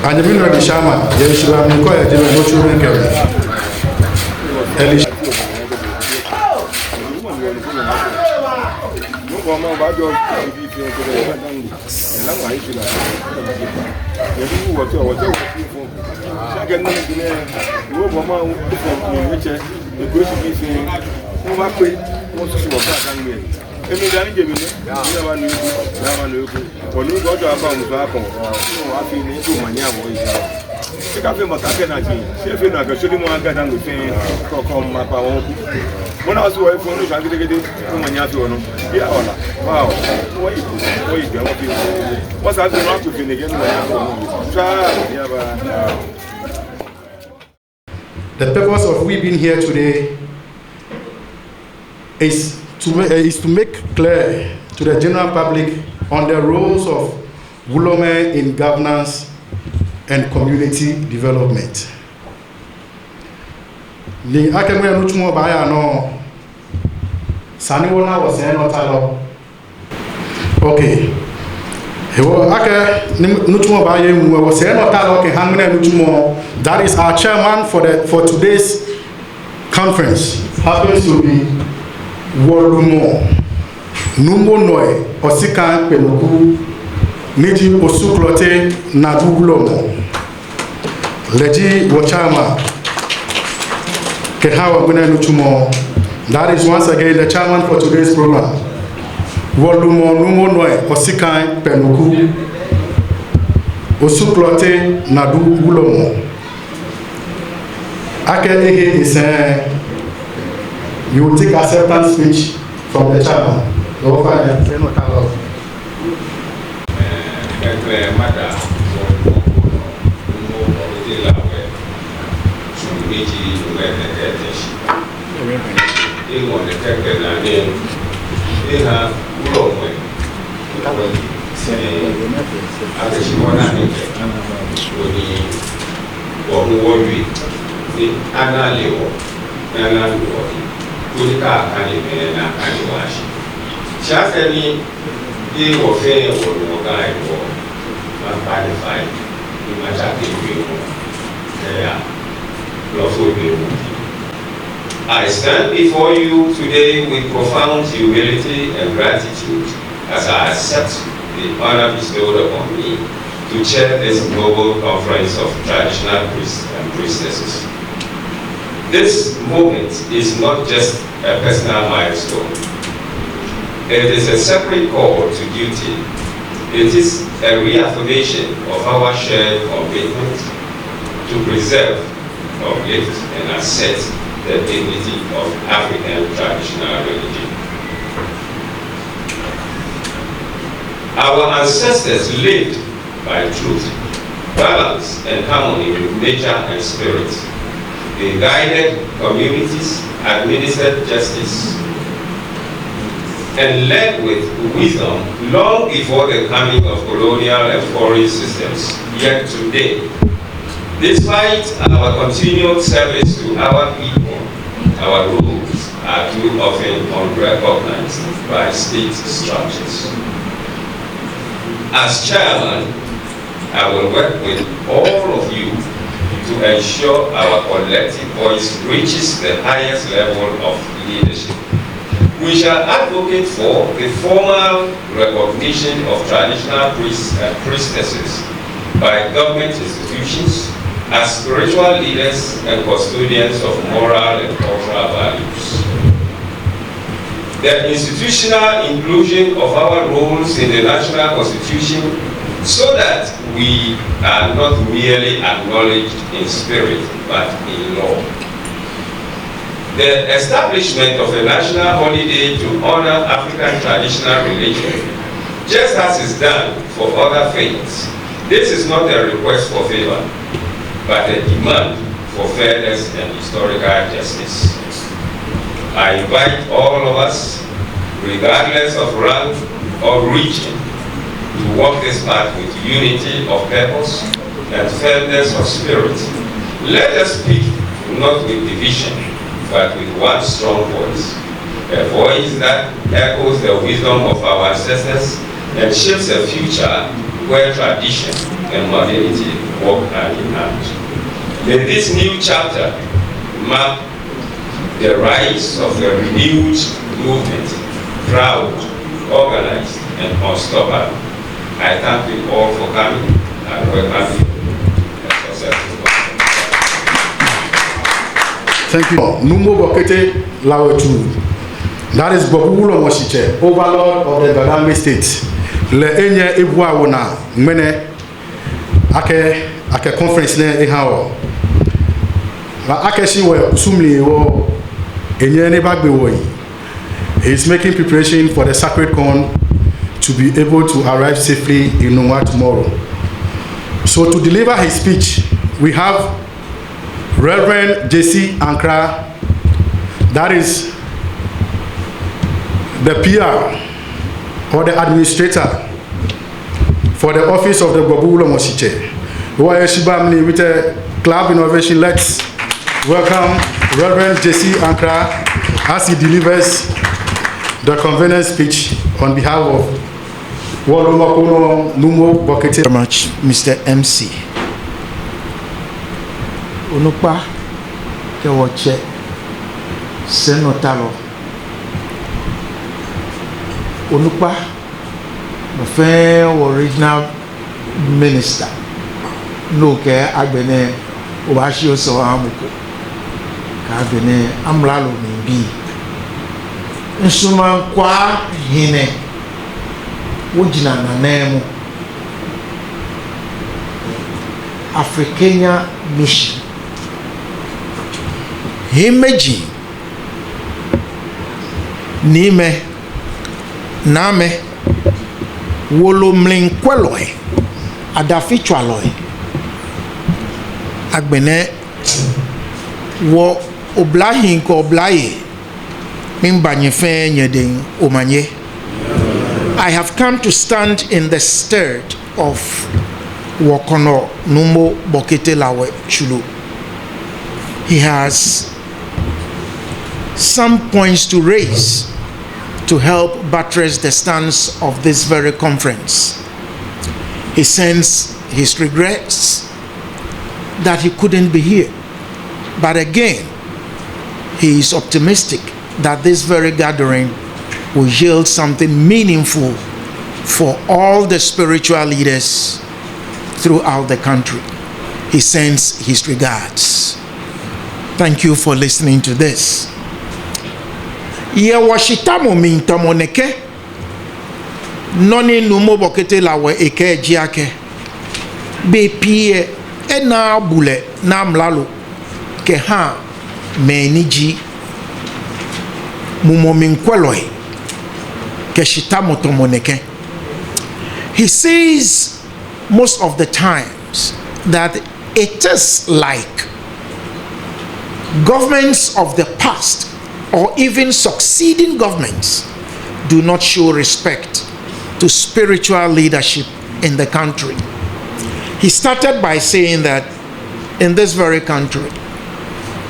And the mineral shaman, you should have been quiet, you know, children carry. The purpose of we being here today is to make clear to the general public on the roles of WOLORMO in governance and community development. Ni akemwe nuchumo baya no saniwona was not allowed. Okay. Hewo ake nuchumo baya mu was not allowed ke hangme nuchumo. That is our chairman for today's conference. Happens to be WOLORMO. Numbo noe osika peluku niji osuklote na WOLORMO. Leji wachama kehawa gwena nuchumo. That is once again the chairman for today's program. WOLORMO numbo noe osika peluku osuklote na WOLORMO. Akedehe is you will take acceptance speech from the chairman. Shafeni, they were fair or guy or unqualified. You might have to be I stand before you today with profound humility and gratitude as I accept the honor bestowed upon me to chair this global conference of traditional priests and priestesses. This moment is not just a personal milestone. It is a separate call to duty. It is a reaffirmation of our shared commitment to preserve, uplift, and assert the dignity of African traditional religion. Our ancestors lived by truth, balance, and harmony with nature and spirit. They guided communities, administered justice, and led with wisdom long before the coming of colonial and foreign systems. Yet today, despite our continued service to our people, our rules are too often unrecognized by state structures. As chairman, I will work with all of you to ensure our collective voice reaches the highest level of leadership. We shall advocate for the formal recognition of traditional priests and priestesses by government institutions as spiritual leaders and custodians of moral and cultural values. The institutional inclusion of our roles in the national constitution so that we are not merely acknowledged in spirit but in law. The establishment of a national holiday to honor African traditional religion, just as is done for other faiths. This is not a request for favor, but a demand for fairness and historical justice. I invite all of us, regardless of rank or region, to walk this path with unity of purpose and firmness of spirit. Let us speak not with division, but with one strong voice, a voice that echoes the wisdom of our ancestors and shapes a future where tradition and modernity walk hand in hand. May this new chapter mark the rise of a renewed movement, proud, organized, and unstoppable. I thank you all for coming and welcome you. Thank you. Nungua Bokete Lawetu. That is WOLORMO SHITSE, Overlord of the GADANGME State. Le enye ebua wona mene ake conference ne ehawo. La ake shi we usumli wo enye ne bagbe wo yi. He is making preparation for the sacred corn to be able to arrive safely in Nungua tomorrow. So to deliver his speech, we have Reverend J.C. Ankra, that is the PR or the administrator for the office of the WOLORMO SHITSE. With a club innovation, let's welcome Reverend J.C. Ankra as he delivers the convener speech on behalf of WOLORMO Nungua Bokete. Very much, Mr. MC. Onupa kewoche senotalo. Onupa the original minister no ke agbene obashio so amuko ka agbene amlalo mbi nsuma kwa hine wojina na nemu Africania mission himeji nime name wolomlinkweloi adafichwaloi agbene wo oblahin ko oblaye mimbanye fe nyeden omanye. I have come to stand in the stead of Wokono Numo Bokete Lawe Chulu. He has some points to raise to help buttress the stance of this very conference. He sends his regrets that he couldn't be here. But again, he is optimistic that this very gathering will yield something meaningful for all the spiritual leaders throughout the country. He sends his regards. Thank you for listening to this. Ye washitamo mintamoneke noni numo bokete lawe eke jiake be pie ena bule na mlalo ke ha meniji mumo minkweloi ke shitamo tomoneke. He says most of the times that it is like governments of the past or even succeeding governments do not show respect to spiritual leadership in the country. He started by saying that in this very country,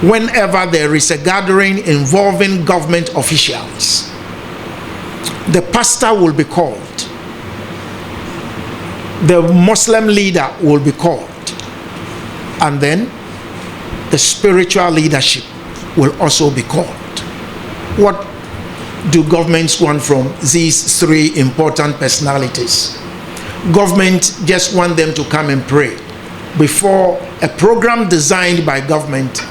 whenever there is a gathering involving government officials, the pastor will be called, the Muslim leader will be called, and then the spiritual leadership will also be called. What do governments want from these three important personalities? Government just want them to come and pray before a program designed by government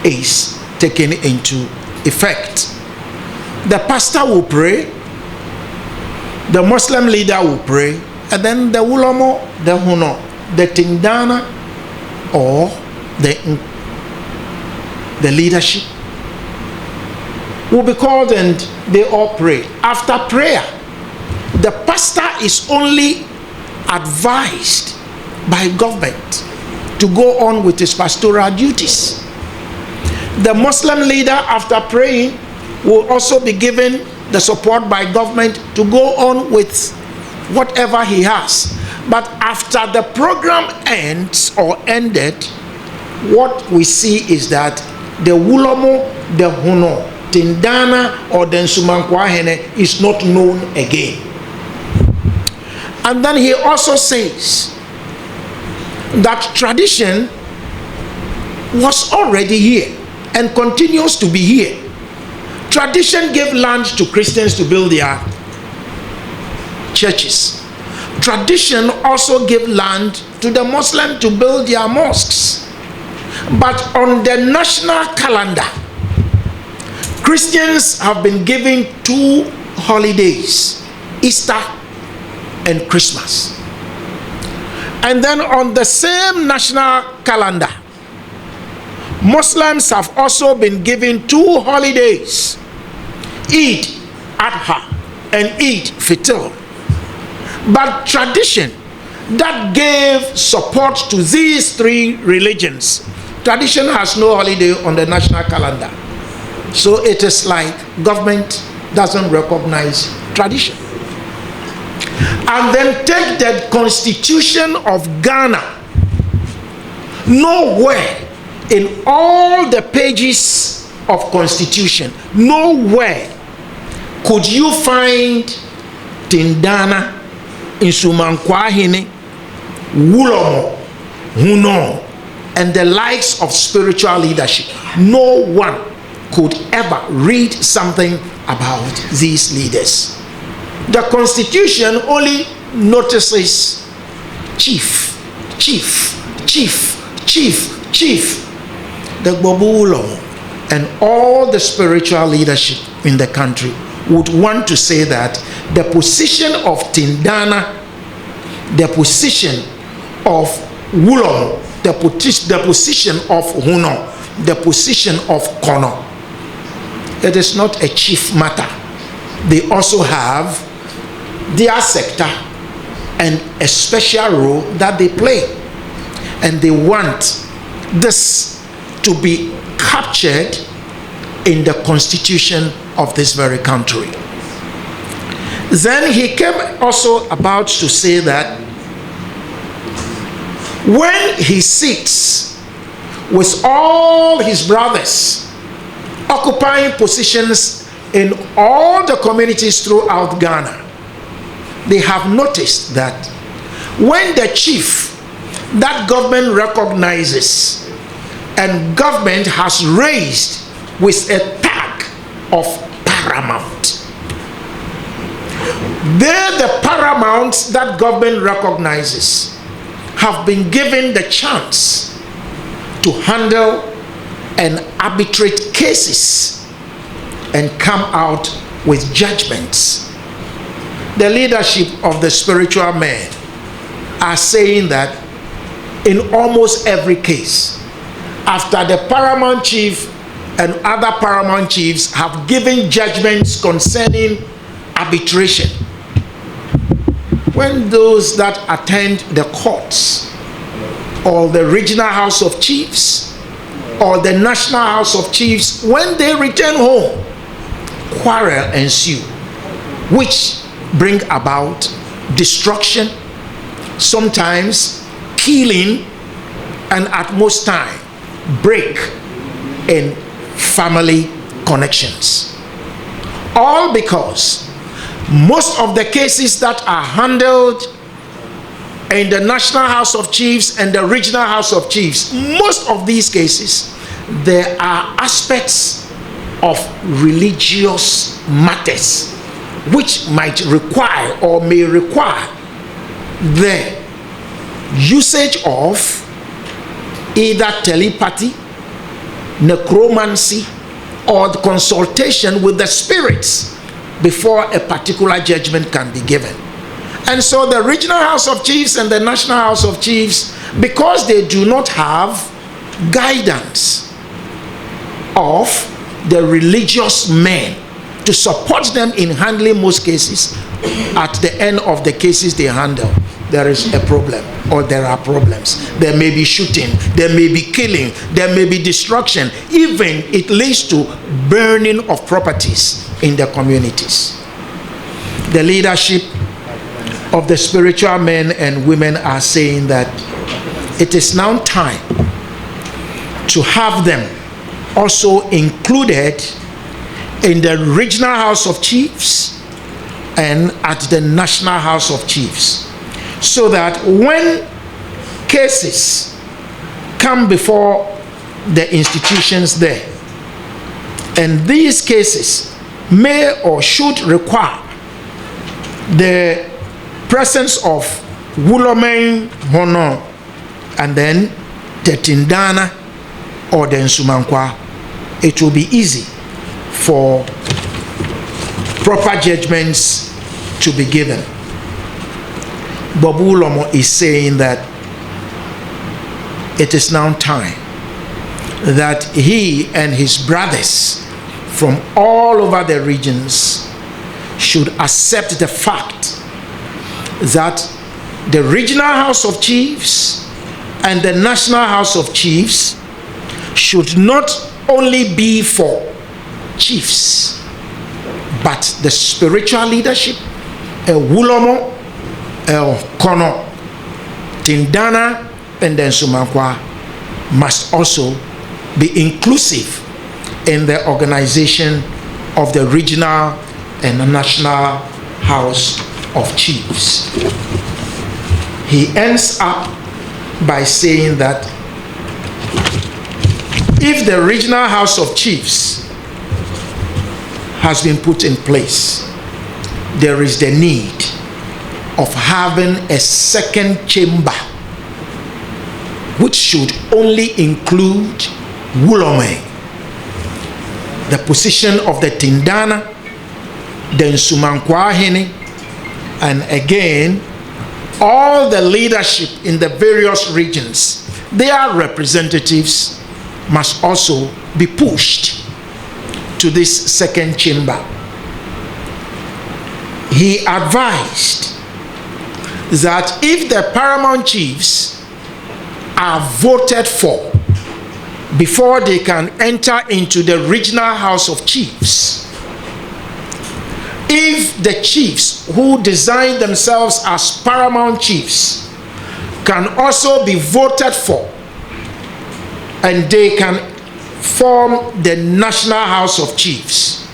is taken into effect. The pastor will pray, the Muslim leader will pray, and then the WOLORMO, the Huno, the Tindana, or the leadership will be called and they all pray. After prayer, the pastor is only advised by government to go on with his pastoral duties. The Muslim leader, after praying, will also be given the support by government to go on with whatever he has. But after the program ends or ended, what we see is that the WOLORMO, the Huno, Tindana, or the Nsumankwahene is not known again. And then he also says that tradition was already here and continues to be here. Tradition gave land to Christians to build their churches. Tradition also gave land to the Muslims to build their mosques. But on the national calendar, Christians have been given 2 holidays, Easter and Christmas. And then on the same national calendar, Muslims have also been given 2 holidays, Eid Adha and Eid Fitr. But tradition that gave support to these 3 religions, tradition has no holiday on the national calendar. So it is like government doesn't recognize tradition. And then take the Constitution of Ghana. Nowhere in all the pages of Constitution, nowhere could you find Tindana, Insumankwahine, WOLORMO, Huno, and the likes of spiritual leadership. No one could ever read something about these leaders. The Constitution only notices chief. The GBORBU and all the spiritual leadership in the country would want to say that the position of Tindana, the position of WOLORMO, the position of Huno, the position of Kono, it is not a chief matter. They also have their sector and a special role that they play, and they want this to be captured in the constitution of this very country. Then he came also about to say that when he sits with all his brothers occupying positions in all the communities throughout Ghana, they have noticed that when the chief that government recognizes and government has raised with a tag of paramount, they, the paramount that government recognizes, have been given the chance to handle and arbitrate cases and come out with judgments. The leadership of the spiritual men are saying that in almost every case, after the paramount chief and other paramount chiefs have given judgments concerning arbitration, when those that attend the courts or the regional house of chiefs or the national house of chiefs, when they return home, quarrel ensue, which bring about destruction, sometimes killing, and at most time break in family connections. All because most of the cases that are handled in the National House of Chiefs and the Regional House of Chiefs, most of these cases, there are aspects of religious matters which might require or may require the usage of either telepathy, necromancy, or the consultation with the spirits before a particular judgment can be given. And so the Regional House of Chiefs and the National House of Chiefs, because they do not have guidance of the religious men to support them in handling most cases, at the end of the cases they handle, there is a problem or there are problems. There may be shooting, there may be killing, there may be destruction, even it leads to burning of properties in the communities. The leadership of the spiritual men and women are saying that it is now time to have them also included in the Regional House of Chiefs and at the National House of Chiefs. so that when cases come before the institutions there, and these cases may or should require the presence of WOLORMO Hono and then the Tindana or the Nsumankwa, it will be easy for proper judgments to be given. But WOLORMO is saying that it is now time that he and his brothers from all over the regions should accept the fact that the regional House of Chiefs and the National House of Chiefs should not only be for chiefs, but the spiritual leadership, WOLORMO, Kono, Tindana, and then Nsumankwa must also be inclusive in the organization of the regional and the National House of Chiefs. He ends up by saying that if the regional House of Chiefs has been put in place, there is the need of having a second chamber which should only include WOLORMO, the position of the Tindana, the Nsumankwa Hene, and again all the leadership in the various regions, their representatives must also be pushed to this second chamber. He advised that if the paramount chiefs are voted for before they can enter into the regional House of Chiefs, if the chiefs who design themselves as paramount chiefs can also be voted for and they can form the National House of Chiefs,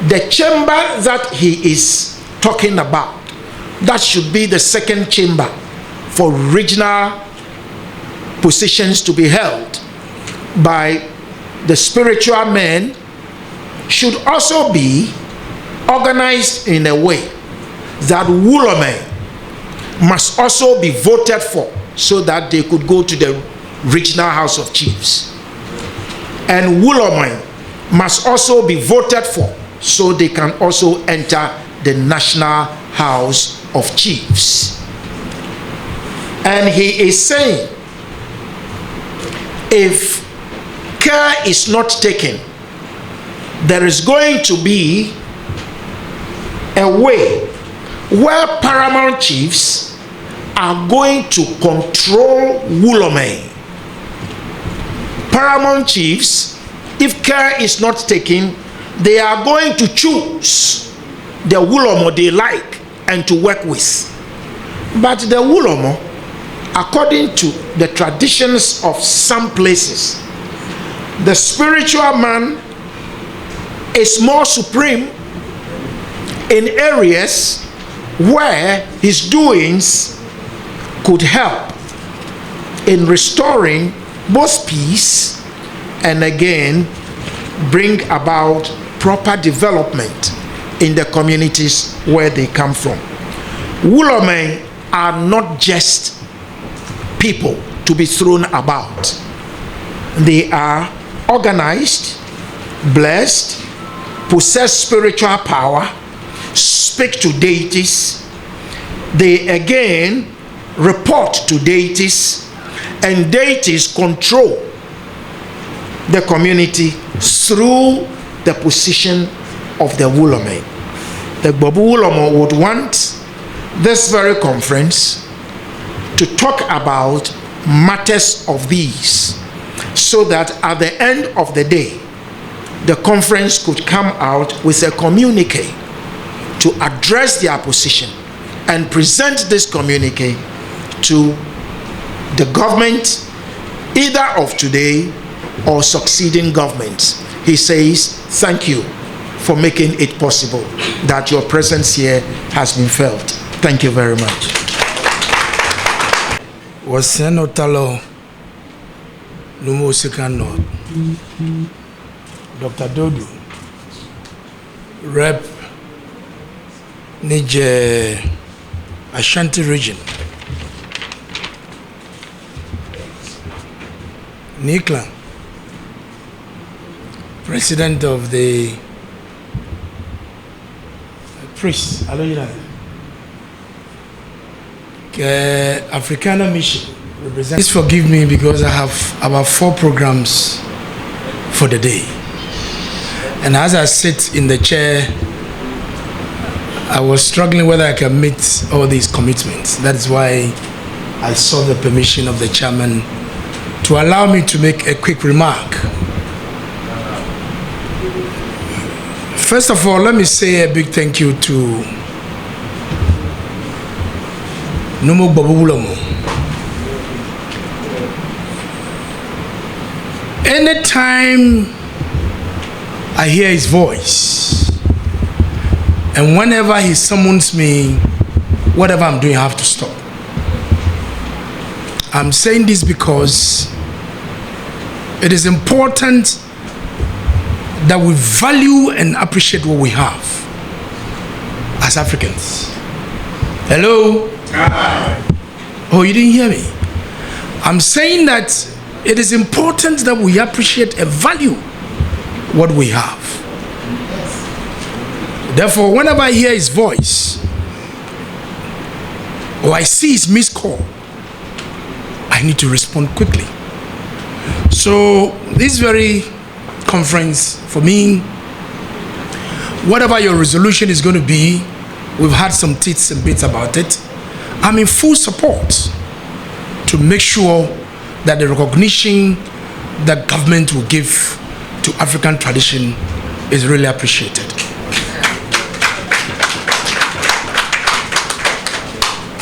the chamber that he is talking about, that should be the second chamber for regional positions to be held by the spiritual men, should also be organized in a way that WOLORMO must also be voted for so that they could go to the regional House of Chiefs, and WOLORMO must also be voted for so they can also enter the National House of Chiefs. And he is saying, if care is not taken, there is going to be a way where paramount chiefs are going to control WOLORMO. Paramount chiefs, if care is not taken, they are going to choose the WOLORMO they like and to work with. But the WOLORMO, according to the traditions of some places, the spiritual man is more supreme in areas where his doings could help in restoring both peace and again bring about proper development in the communities where they come from. WOLORMO are not just people to be thrown about. They are organized, blessed, possess spiritual power, speak to deities. They again report to deities, and deities control the community through the position of the WOLORMO. The GBORBU WOLORMO would want this very conference to talk about matters of these, so that at the end of the day, the conference could come out with a communique to address their position and present this communique to the government, either of today or succeeding governments. He says, thank you for making it possible that your presence here has been felt. Thank you very much. was Senotalo Numo Second Dr. Dodu, Rep Nije Asante region. Nikla, President of the Priests, Africana Mission. Please forgive me because I have about 4 programs for the day. And as I sit in the chair, I was struggling whether I can meet all these commitments. That is why I sought the permission of the chairman to allow me to make a quick remark. First of all, let me say a big thank you to WOLORMO. Anytime I hear his voice, and whenever he summons me, whatever I'm doing, I have to stop. I'm saying this because it is important that we value and appreciate what we have as Africans. Hello? Hi. Oh, you didn't hear me? I'm saying that it is important that we appreciate and value what we have. Therefore, whenever I hear his voice or I see his missed call, I need to respond quickly. So this very conference, for me, whatever your resolution is going to be, we've had some tits and bits about it. I'm in full support to make sure that the recognition that government will give to African tradition is really appreciated.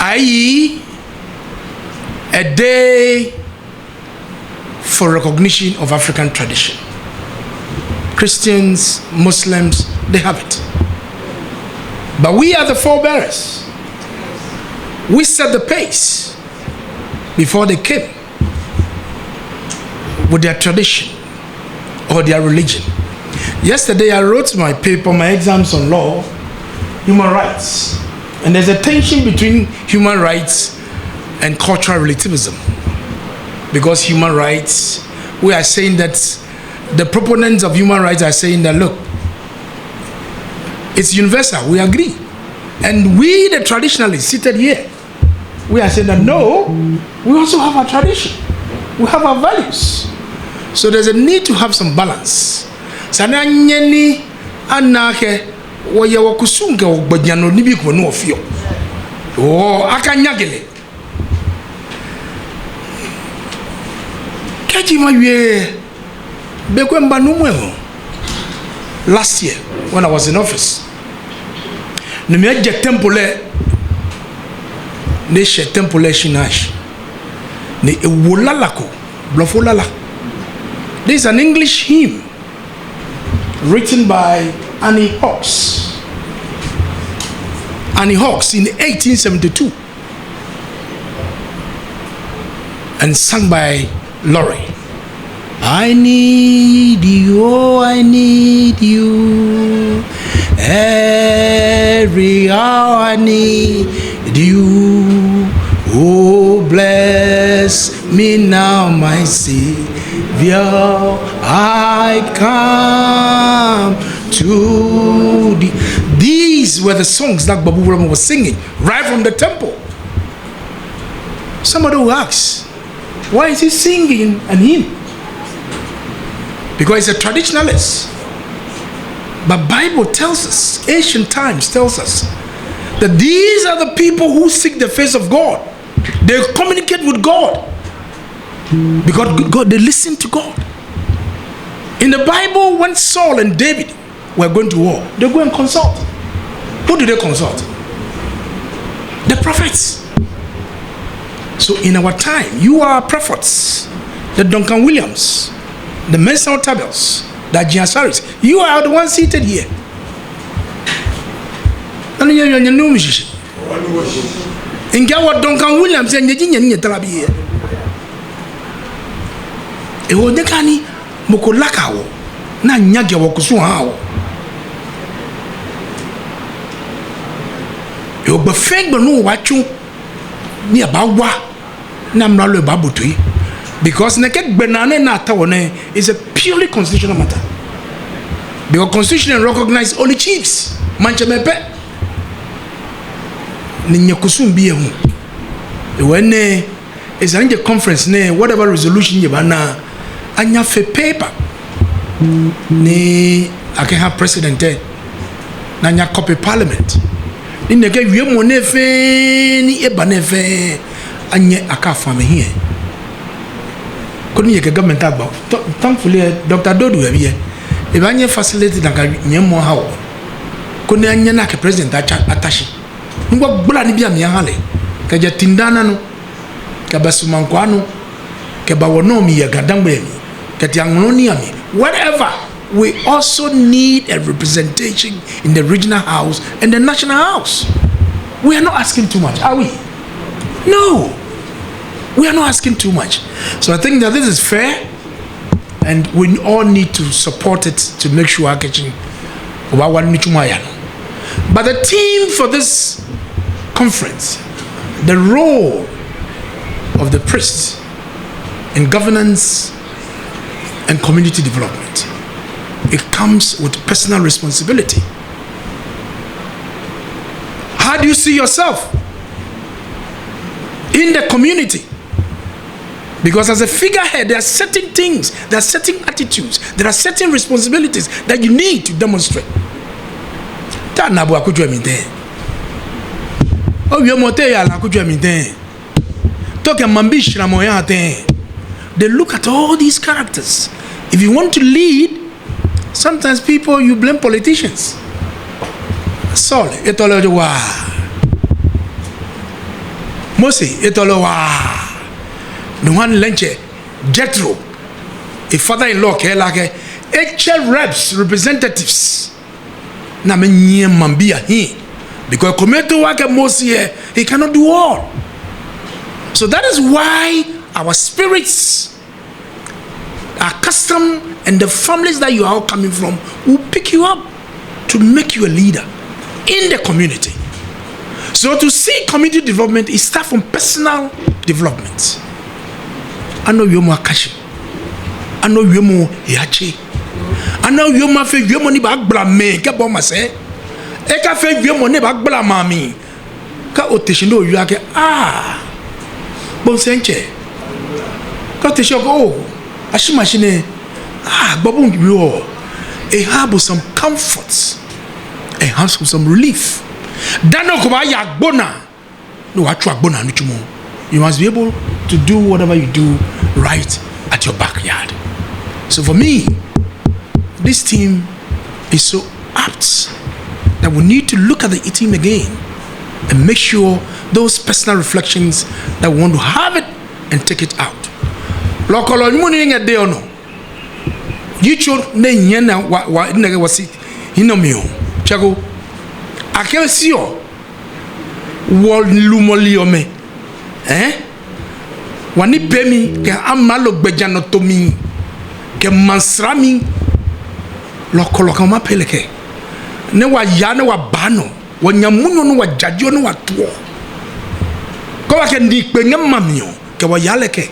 i.e., a day for recognition of African tradition. Christians, Muslims, they have it. But we are the forebearers. We set the pace before they came with their tradition or their religion. Yesterday I wrote my paper, my exams on law, human rights. And there's a tension between human rights and cultural relativism. Because human rights, we are saying that the proponents of human rights are saying that, look, it's universal, we agree. And we, the traditionalists seated here, we are saying that no, we also have our tradition. We have our values. So there's a need to have some balance. Sana nyeni anake woye wakusunga ogbanyano nibi ko no ofio. Oh, akanyagele. Kaji mawie bekwemba numwe. Last year when I was in office, nimeje temple ne she temple shinash. Ne ewolalako blofolala. This is an English hymn written by Annie Hawks. Annie Hawks in 1872 and sung by Laurie. I need you, oh, I need you. Every hour I need you. Oh, bless me now, my Savior. I come to thee. These were the songs that WOLORMO was singing right from the temple. Somebody will ask, why is he singing an hymn? Because he's a traditionalist. But Bible tells us, ancient times tells us, that these are the people who seek the face of God. They communicate with God. Because God, they listen to God. In the Bible, when Saul and David were going to war, they go and consult. Who do they consult? The prophets. So in our time, you are prophets. The Duncan Williams, the Mensa Tabels, the Giasaris. You are the ones seated here. Inga wa Duncan Williams and Yajin Yatalabi. E wo de kani mokolaka wo na nyage wo kusu ha wo. E oba feng no wachu ni abawa na mralo babutui because naked banana na tawone is a purely constitutional matter. Because constitution recognize only chiefs. Manchamepe ninya kusumbi ehu. When is a conference ne whatever resolution you bana anya fe paper ni I can have president na nya copy parliament ni nege wie mo ne fe ni eba ne fe anya aka fame here koni ye government agba thankfully Dr. Dodu ebiye e ba nya facility na ka nyemo ha wo koni anya na ka president atashi ngwa gbula ni bia me hale ka ja tindana no ka basumankwano ka ba wono mi ye GADANGME ka ti anoni ami whatever. We also need a representation in the regional house and the national house. We are not asking too much, are we? No, we are not asking too much. So I think that this is fair, and we all need to support it to make sure our kitchen. But the theme for this conference, the role of the priests in governance and community development. It comes with personal responsibility. How do you see yourself in the community? Because as a figurehead, there are certain things, there are certain attitudes, there are certain responsibilities that you need to demonstrate. They look at all these characters. If you want to lead, sometimes people, you blame politicians. Saul, etolo wa. Mose, etolo wa. No one lenche, Jethro, a father-in-law, HL reps, representatives. Na menye mambia he. Because kometo wake Mose here, he cannot do all. So that is why our spirits, our custom, and the families that you are all coming from will pick you up to make you a leader in the community. So to see community development is start from personal development. I know you're more kashi. I know you're more yachi. I know you're more fe you're money back blame. Ke bomba se. Eka fe you're money back blame mami. Ka oteshino you ake bon senche. Ka oteshino oh ashimashine. Babung yo, it has some comforts, it has some relief. Dano kuba ya bona, no atwa bona nuchumo. You must be able to do whatever you do right at your backyard. So for me, this team is so apt that we need to look at the team again and make sure those personal reflections that we want to have it and take it out. Lokolo nyumungi ngade ono. Yicho ne nyena wa nege wasi hinomio chago akesio wol lumoliome wani pemi ke amalo gbejano tomi ke mansrami lokolo kama peleke ne wa ya ne wa bano wa nyamunyo no wa jadio no wa tuo ko wa ke ndi pe ngamamio ke wa yaleke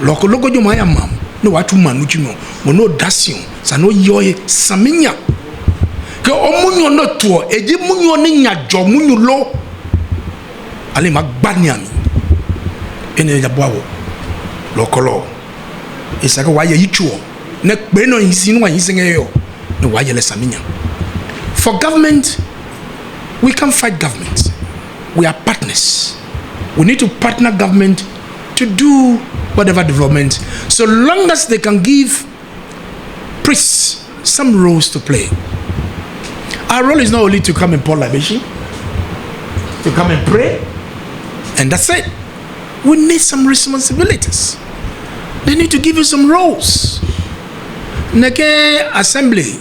lokolo go juma ya mam no watu manuchi no mono dasion sa no yoye saminya ke omunyo no to eji munyo ni nyajo munyo lo ale magbani ami ene ya boawo lokolo isaka waye yichuo ne pe no yisi no yisi ngeyo ne waye le saminya. For government, we can fight government. We are partners. We need to partner government to do whatever development, so long as they can give priests some roles to play. Our role is not only to come and pour libation, to come and pray, and that's it. We need some responsibilities. They need to give you some roles. Neke Assembly,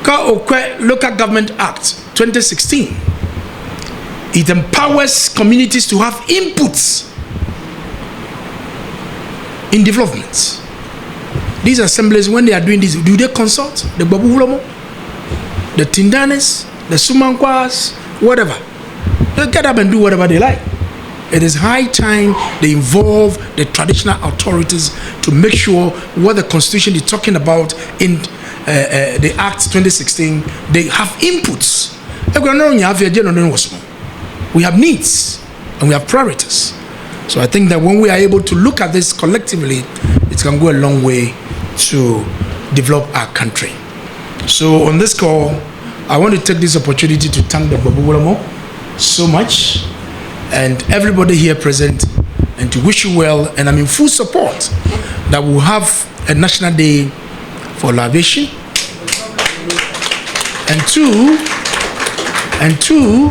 Local Government Act 2016 It empowers communities to have inputs in development. These assemblies, when they are doing this, do they consult the WOLORMO, the Tindanes, the Sumankwas, whatever? They get up and do whatever they like. It is high time they involve the traditional authorities to make sure what the Constitution is talking about in the Act 2016, they have inputs. We have needs and we have priorities. So I think that when we are able to look at this collectively, it can go a long way to develop our country. So on this call, I want to take this opportunity to thank the WOLORMO so much and everybody here present, and to wish you well. And I'm in full support that we'll have a national day for libation. And two,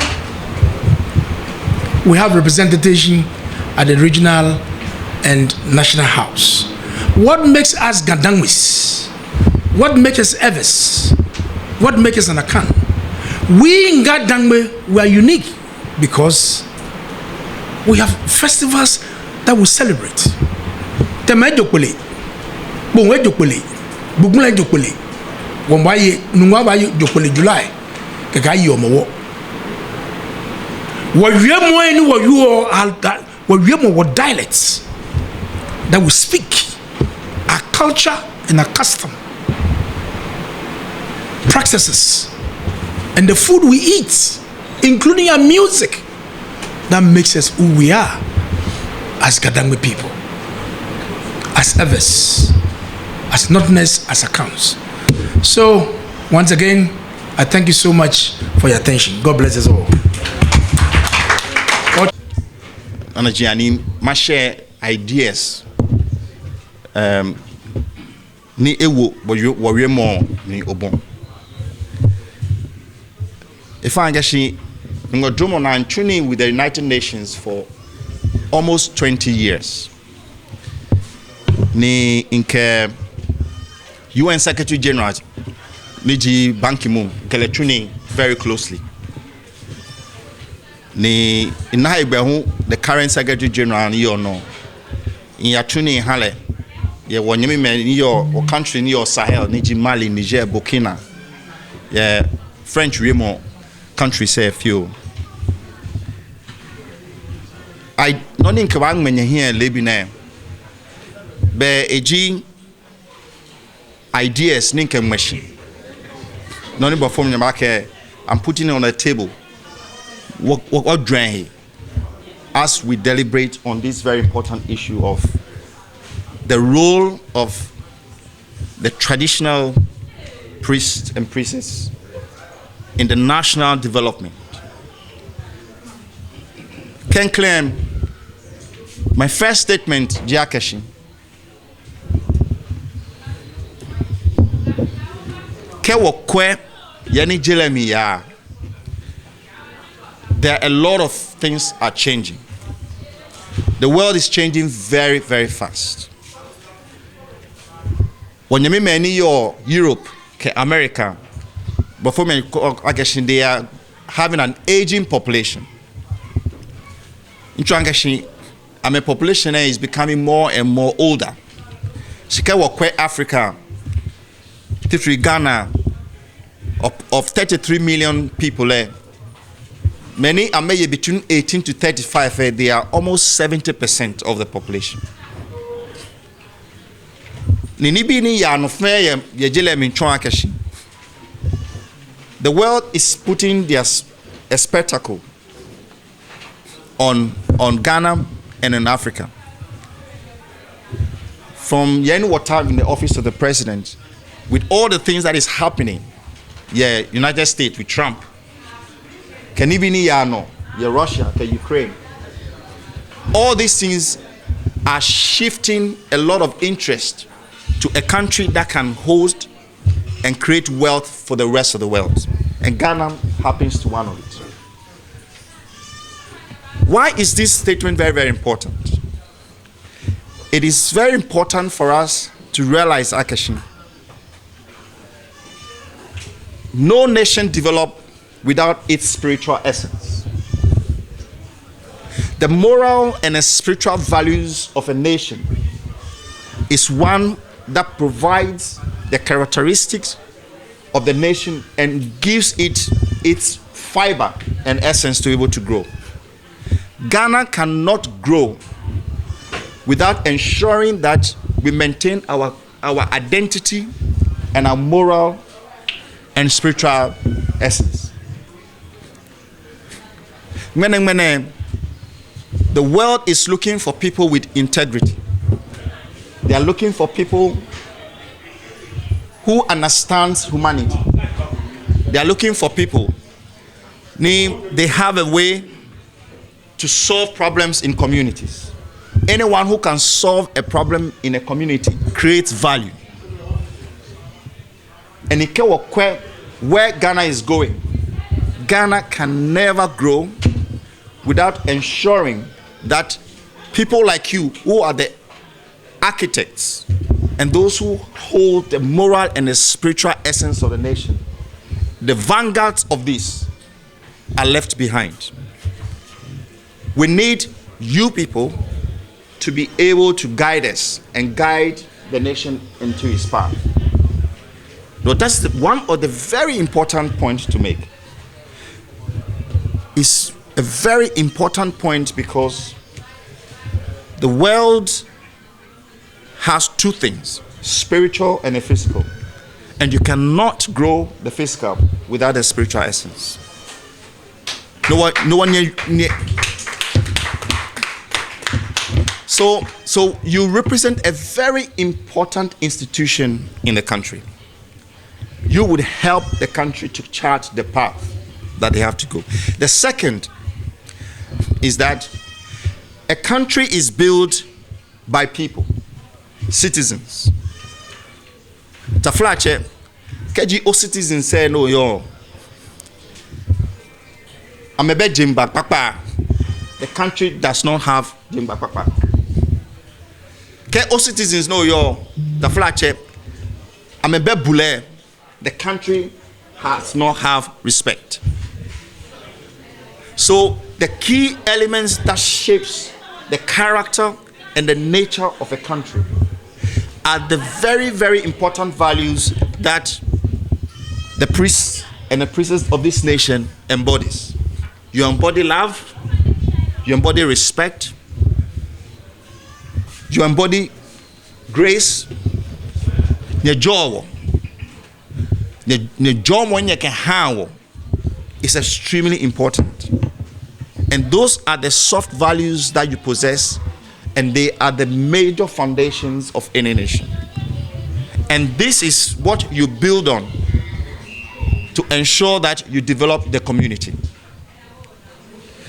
we have representation at the regional and national house. What makes us GADANGME? What makes us Evers? What makes us an Akan? We in GADANGME, we are unique because we have festivals that we celebrate. Nungua July. What dialects that we speak, our culture and our custom, practices, and the food we eat, including our music, that makes us who we are as GADANGME people, as Evers, as Northerners, as accounts. So, once again, I thank you so much for your attention. God bless us all. Anajiani, ma share ideas. Ni ewo warrior more ni obon. If I get I'm training with the United Nations for almost 20 years. Ni inke UN Secretary General Niji Ban Ki-moon kele training very closely. Ni the current Secretary General ni no in your training hale ye wonyemi me ni your country ni your Sahel Niji Mali, Niger, Burkina, yeah, French Remo country say a few. I not in Kabang when you hear Lebanon, but a ideas ninka machine. None but from the market, I'm putting it on the table. What drain as we deliberate on this very important issue of the role of the traditional priests and priestesses in the national development. Can claim my first statement, Jiakeshi. Kewokwe yani Jeremy ya. There are a lot of things are changing. The world is changing very, very fast. When you mean your Europe, America, before me, they are having an aging population. In population is becoming more and more older. Africa, Ghana, of 33 million people, many are maybe between 18 to 35. They are almost 70% of the population. The world is putting a spectacle on Ghana and in Africa. From Yen Water in the office of the president, with all the things that is happening, United States with Trump, can even Russia, Ukraine. All these things are shifting a lot of interest to a country that can host and create wealth for the rest of the world. And Ghana happens to one of it. Why is this statement very, very important? It is very important for us to realize, Akashi, no nation develops without its spiritual essence. the moral and the spiritual values of a nation is one that provides the characteristics of the nation and gives it its fiber and essence to be able to grow. Ghana cannot grow without ensuring that we maintain our identity and our moral and spiritual essence. The world is looking for people with integrity. They are looking for people who understand humanity. They are looking for people. They have a way to solve problems in communities. Anyone who can solve a problem in a community creates value. And where Ghana is going, Ghana can never grow without ensuring that people like you, who are the architects and those who hold the moral and the spiritual essence of the nation, the vanguards of this, are left behind. We need you people to be able to guide us and guide the nation into its path. Now, that's one of the very important points to make. It's a very important point because the world has two things, spiritual and a physical. And you cannot grow the physical without a spiritual essence. No one near. So you represent a very important institution in the country. You would help the country to chart the path that they have to go. The second is that a country is built by people, citizens. Taflache, keji o citizens say no yo. I'm a bit Jimba Papa. The country does not have Jimba Papa. Ke o citizens know yo. Taflache, I'm a bit Bule. The country has not have respect. So the key elements that shapes the character and the nature of a country are the very, very important values that the priests and the priestess of this nation embodies. You embody love, you embody respect, you embody grace, your jaw. The job when you can handle is extremely important, and those are the soft values that you possess, and they are the major foundations of any nation. And this is what you build on to ensure that you develop the community.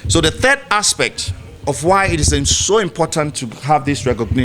So the third aspect of why it is so important to have this recognition